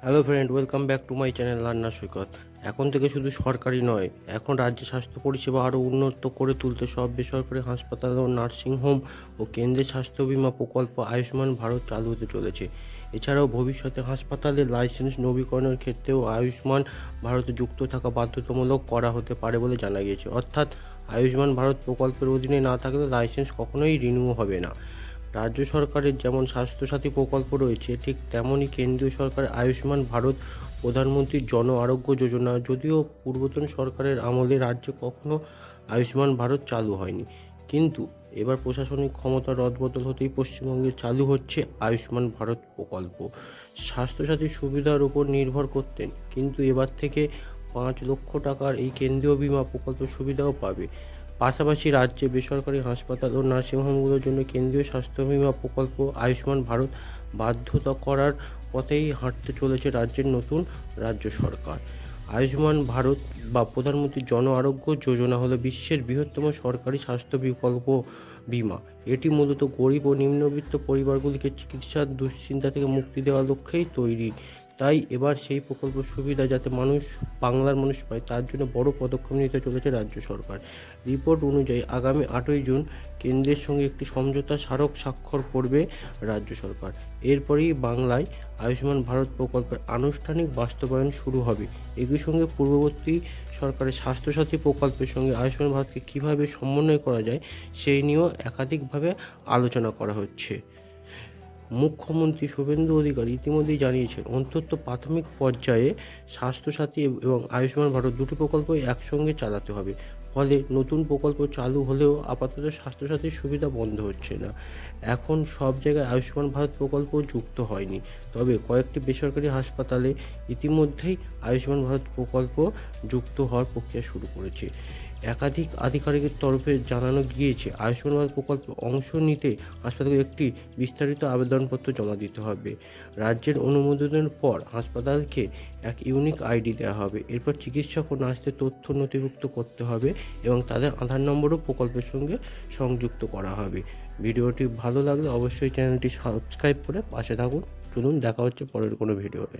Hello friend, welcome back to my channel রান্না সৈকত। এখন থেকে শুধু সরকারি নয়, এখন রাজ্যে স্বাস্থ্য পরিষেবা আরও উন্নত করে তুলতে সব বেসরকারি হাসপাতাল ও নার্সিংহোম ও কেন্দ্রের স্বাস্থ্য বিমা প্রকল্প আয়ুষ্মান ভারত চালু হতে চলেছে। এছাড়াও ভবিষ্যতে হাসপাতালের লাইসেন্স নবীকরণের ক্ষেত্রেও আয়ুষ্মান ভারতে যুক্ত থাকা বাধ্যতামূলক করা হতে পারে বলে জানা গিয়েছে। অর্থাৎ আয়ুষ্মান ভারত প্রকল্পের অধীনে না থাকলে লাইসেন্স কখনোই রিনিউ হবে না। রাজ্য সরকারের যেমন স্বাস্থ্যসাথী প্রকল্প রয়েছে, ঠিক তেমনই কেন্দ্রীয় সরকারের আয়ুষ্মান ভারত, প্রধানমন্ত্রী জন আরোগ্য যোজনা। যদিও পূর্বতন সরকারের আমলে রাজ্যে কখনো আয়ুষ্মান ভারত চালু হয়নি, কিন্তু এবার প্রশাসনিক ক্ষমতা রদবদল হতেই পশ্চিমবঙ্গে চালু হচ্ছে আয়ুষ্মান ভারত প্রকল্প। স্বাস্থ্যসাথীর সুবিধার উপর নির্ভর করতেন, কিন্তু এবার থেকে 5 লক্ষ টাকার এই কেন্দ্রীয় বিমা প্রকল্পের সুবিধাও পাবে। পাশাপাশি রাজ্যে বেসরকারি হাসপাতাল ও নার্সিংহোমগুলোর জন্য কেন্দ্রীয় স্বাস্থ্য বিমা প্রকল্প আয়ুষ্মান ভারত বাধ্যতা করার পথেই হাঁটতে চলেছে রাজ্যের নতুন রাজ্য সরকার। আয়ুষ্মান ভারত বা প্রধানমন্ত্রী জন আরোগ্য যোজনা হলো বিশ্বের বৃহত্তম সরকারি স্বাস্থ্য বিকল্প বিমা। এটি মূলত গরিব ও নিম্নবিত্ত পরিবারগুলিকে চিকিৎসার দুশ্চিন্তা থেকে মুক্তি দেওয়ার লক্ষ্যেই তৈরি। তাই এবার সেই প্রকল্প সুবিধা যাতে বাংলার মানুষ পায়, তার জন্য বড় পদক্ষেপ নিতে চলেছে রাজ্য সরকার। রিপোর্ট অনুযায়ী আগামী 8ই জুন কেন্দ্রের সঙ্গে একটি সমঝোতা স্মারক স্বাক্ষর করবে রাজ্য সরকার। এরপরই বাংলায় আয়ুষ্মান ভারত প্রকল্পের আনুষ্ঠানিক বাস্তবায়ন শুরু হবে। একই সঙ্গে পূর্ববর্তী সরকারের স্বাস্থ্যসাথী প্রকল্পের সঙ্গে আয়ুষ্মান ভারতকে কীভাবে সমন্বয় করা যায়, সেই নিয়েও একাধিকভাবে আলোচনা করা হচ্ছে। মুখ্যমন্ত্রী শুভেন্দু অধিকারী ইতিমধ্যেই জানিয়েছেন, অন্তত প্রাথমিক পর্যায়ে স্বাস্থ্যসাথী এবং আয়ুষ্মান ভারত দুটি প্রকল্পই একসঙ্গে চালাতে হবে। ফলে নতুন প্রকল্প চালু হলেও আপাতত স্বাস্থ্যসাথীর সুবিধা বন্ধ হচ্ছে না। এখন সব জায়গায় আয়ুষ্মান ভারত প্রকল্প যুক্ত হয়নি, তবে কয়েকটি বেসরকারি হাসপাতালে ইতিমধ্যেই আয়ুষ্মান ভারত প্রকল্প যুক্ত হওয়ার প্রক্রিয়া শুরু করেছে। একাধিক আধিকারিকের তরফে জানানো গিয়েছে, আয়ুষ্মান ভারত প্রকল্পে অংশ নিতে হাসপাতালে একটি বিস্তারিত আবেদনপত্র জমা দিতে হবে। রাজ্যের অনুমোদনের পর হাসপাতালকে এক ইউনিক আইডি দেওয়া হবে। এরপর চিকিৎসক ও নার্সদের তথ্য নথিভুক্ত করতে হবে এবং তাদের আধার নম্বরও প্রকল্পের সঙ্গে সংযুক্ত করা হবে। ভিডিওটি ভালো লাগলে অবশ্যই চ্যানেলটি সাবস্ক্রাইব করে পাশে থাকুন। চলুন দেখা হচ্ছে পরের কোনো ভিডিওতে।